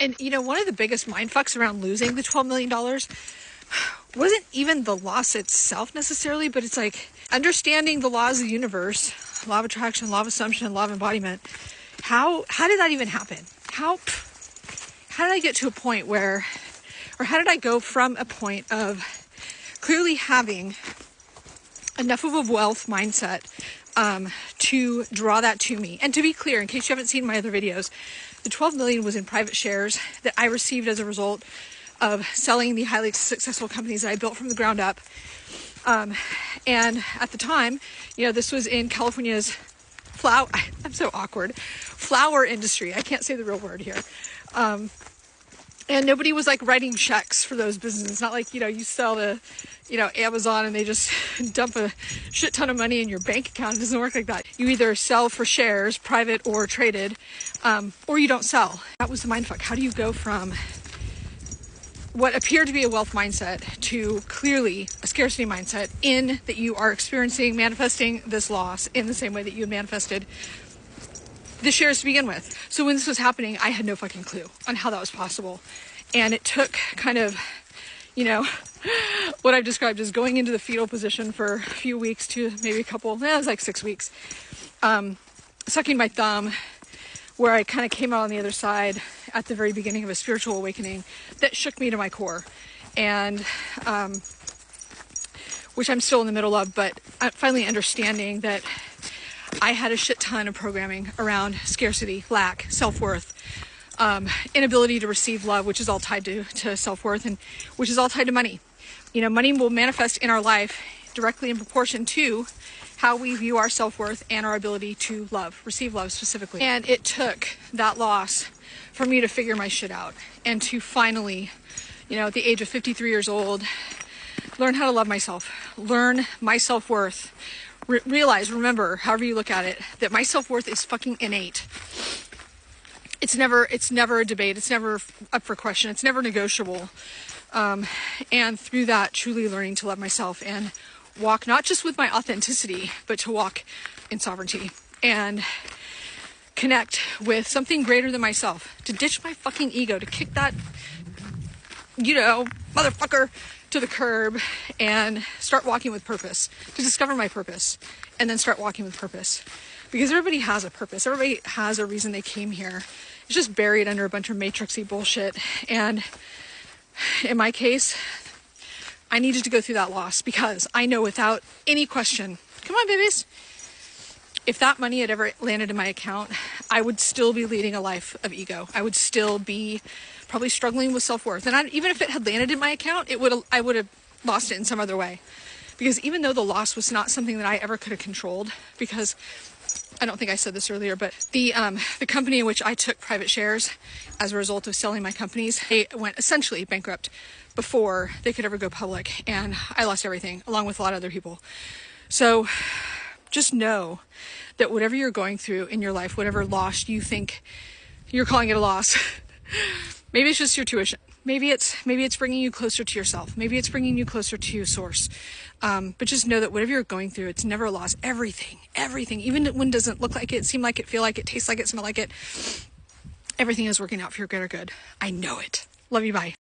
And you know, one of the biggest mind fucks around losing the $12 million wasn't even the loss itself necessarily, but it's like understanding the laws of the universe, law of attraction, law of assumption, law of embodiment. How did that even happen? How did I get to a point where, or how did I go from a point of clearly having enough of a wealth mindset to draw that to me? And to be clear, in case you haven't seen my other videos, the 12 million was in private shares that I received as a result of selling the highly successful companies that I built from the ground up. And at the time, you know, this was in California's flower industry. I can't say the real word here. And nobody was like writing checks for those businesses. It's not like, you know, you sell to, you know, Amazon and they just dump a shit ton of money in your bank account. It doesn't work like that. You either sell for shares, private or traded, or you don't sell. That was the mindfuck. How do you go from what appeared to be a wealth mindset to clearly a scarcity mindset, in that you are experiencing, manifesting this loss in the same way that you had manifested the shares to begin with? So when this was happening, I had no fucking clue on how that was possible. And it took kind of, you know, what I've described as going into the fetal position for a few weeks to maybe a couple, it was like 6 weeks, sucking my thumb, where I kind of came out on the other side at the very beginning of a spiritual awakening that shook me to my core. And, which I'm still in the middle of, but I'm finally understanding that I had a shit ton of programming around scarcity, lack, self-worth, inability to receive love, which is all tied to self-worth, and which is all tied to money. You know, money will manifest in our life directly in proportion to how we view our self-worth and our ability to love, receive love specifically. And it took that loss for me to figure my shit out and to finally, you know, at the age of 53 years old, learn how to love myself, learn my self-worth, realize, remember, however you look at it, that my self-worth is fucking innate. It's never a debate. It's never up for question. It's never negotiable. And through that, truly learning to love myself and walk not just with my authenticity, but to walk in sovereignty and connect with something greater than myself, to ditch my fucking ego, to kick that, you know, motherfucker to the curb and start walking with purpose, to discover my purpose and then start walking with purpose. Because everybody has a purpose. Everybody has a reason they came here. It's just buried under a bunch of matrixy bullshit. And in my case, I needed to go through that loss because I know without any question, come on, babies, if that money had ever landed in my account, I would still be leading a life of ego. I would still be probably struggling with self-worth. And even if it had landed in my account, I would have lost it in some other way. Because even though the loss was not something that I ever could have controlled, because I don't think I said this earlier, but the company in which I took private shares as a result of selling my companies, they went essentially bankrupt before they could ever go public. And I lost everything, along with a lot of other people. So just know that whatever you're going through in your life, whatever loss you think you're calling it a loss, maybe it's just your tuition. Maybe it's bringing you closer to yourself. Maybe it's bringing you closer to source. But just know that whatever you're going through, it's never a loss. Everything, even when it doesn't look like it, seem like it, feel like it, taste like it, smell like it, everything is working out for your greater good. I know it. Love you. Bye.